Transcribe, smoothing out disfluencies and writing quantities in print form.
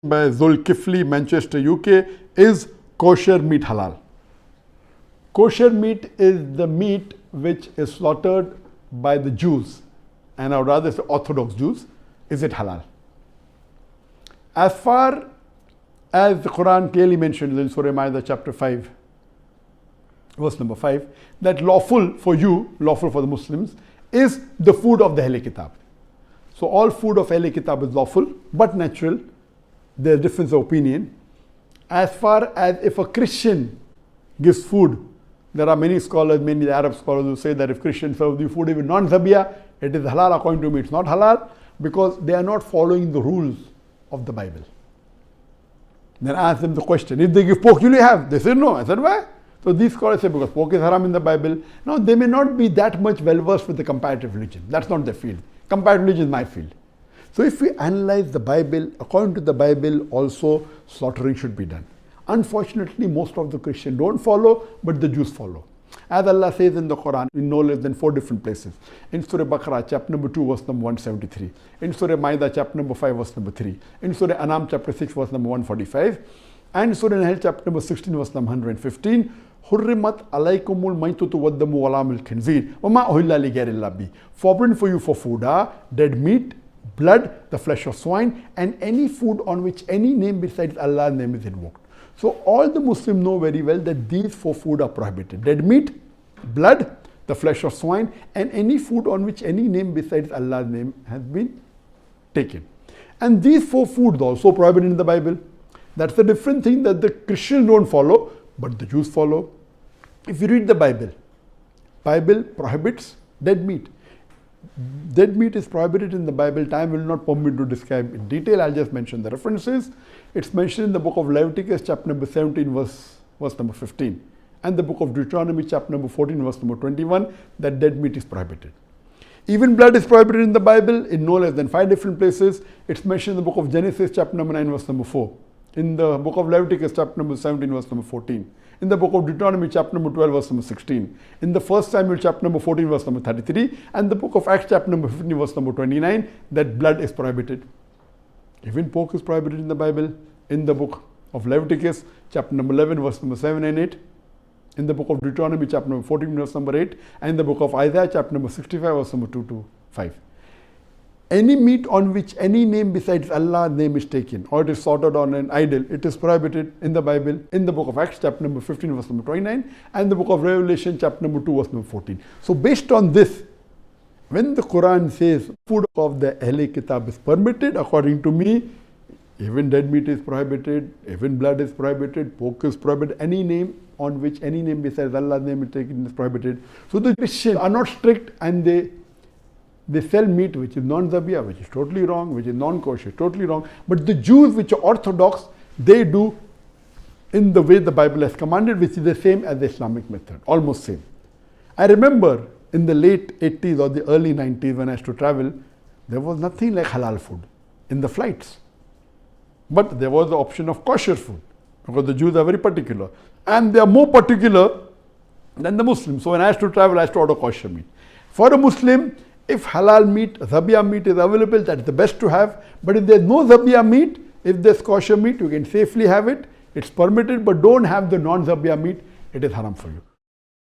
by Zulkifli, Manchester, UK, is kosher meat halal? Kosher meat is the meat which is slaughtered by the Jews, and I would rather say Orthodox Jews. Is it halal? As far as the Quran clearly mentions in Surah Ma'idah chapter 5, verse number 5, that lawful for you, lawful for the Muslims, is the food of the Ahlul Kitab. So all food of Ahlul Kitab is lawful, but natural. There's difference of opinion. As far as if a Christian gives food, there are many scholars, mainly the Arab scholars, who say that if Christians serve the food even non-zabiyah, it is halal. According to me, it's not halal, because they are not following the rules of the Bible. Then I asked them the question, if they give pork, will you have? They said no. I said, why? So these scholars say because pork is haram in the Bible. Now they may not be that much well versed with the comparative religion. That's not their field. Comparative religion is my field. So if we analyze the Bible, according to the Bible also slaughtering should be done. Unfortunately, most of the Christians don't follow, but the Jews follow. As Allah says in the Quran, in no less than 4 different places. In Surah Baqarah, chapter number 2, verse number 173. In Surah Ma'idah, chapter number 5, verse number 3. In Surah Anam, chapter 6, verse number 145. And Surah Naik, chapter number 16, verse number 115. Hurrimat alaikumul maitutu waddamu walamul khinzir wama uhilla li ghayrillah bi. Forbidden for you for food are dead meat, blood, the flesh of swine, and any food on which any name besides Allah's name is invoked. So all the Muslims know very well that these 4 food are prohibited. Dead meat, blood, the flesh of swine, and any food on which any name besides Allah's name has been taken. And these 4 foods are also prohibited in the Bible. That's a different thing that the Christians don't follow, but the Jews follow. If you read the Bible, Bible prohibits dead meat. Dead meat is prohibited in the Bible. Time will not permit me to describe in detail. I'll just mention the references. It's mentioned in the book of Leviticus, chapter number 17, verse number 15. And the book of Deuteronomy, chapter number 14, verse number 21, that dead meat is prohibited. Even blood is prohibited in the Bible in no less than 5 different places. It's mentioned in the book of Genesis, chapter number 9, verse number 4. In the book of Leviticus, chapter number 17, verse number 14. In the book of Deuteronomy, chapter number 12, verse number 16. In the 1 Samuel, chapter number 14, verse number 33. And the book of Acts, chapter number 15, verse number 29, that blood is prohibited. Even pork is prohibited in the Bible. In the book of Leviticus, chapter number 11, verse number 7 and 8. In the book of Deuteronomy, chapter number 14, verse number 8. And in the book of Isaiah, chapter number 65, verse number 2 to 5. Any meat on which any name besides Allah's name is taken, or it is slaughtered on an idol, it is prohibited in the Bible, in the book of Acts, chapter number 15, verse number 29, and the book of Revelation, chapter number 2, verse number 14. So based on this, when the Quran says food of the Ahlul Kitab is permitted, according to me, even dead meat is prohibited, even blood is prohibited, pork is prohibited, any name on which any name besides Allah's name is taken is prohibited. So the Christians are not strict, and they sell meat which is non-zabiyah, which is totally wrong, which is non-kosher, totally wrong. But the Jews, which are orthodox, they do in the way the Bible has commanded, which is the same as the Islamic method, almost same. I remember in the late 80s or the early 90s when I used to travel, there was nothing like halal food in the flights. But there was the option of kosher food, because the Jews are very particular. And they are more particular than the Muslims. So when I used to travel, I used to order kosher meat. For a Muslim, if halal meat, zabiyah meat is available, that's the best to have. But if there's no zabiyah meat, if there's kosher meat, you can safely have it. It's permitted, but don't have the non-zabiyah meat. It is haram for you.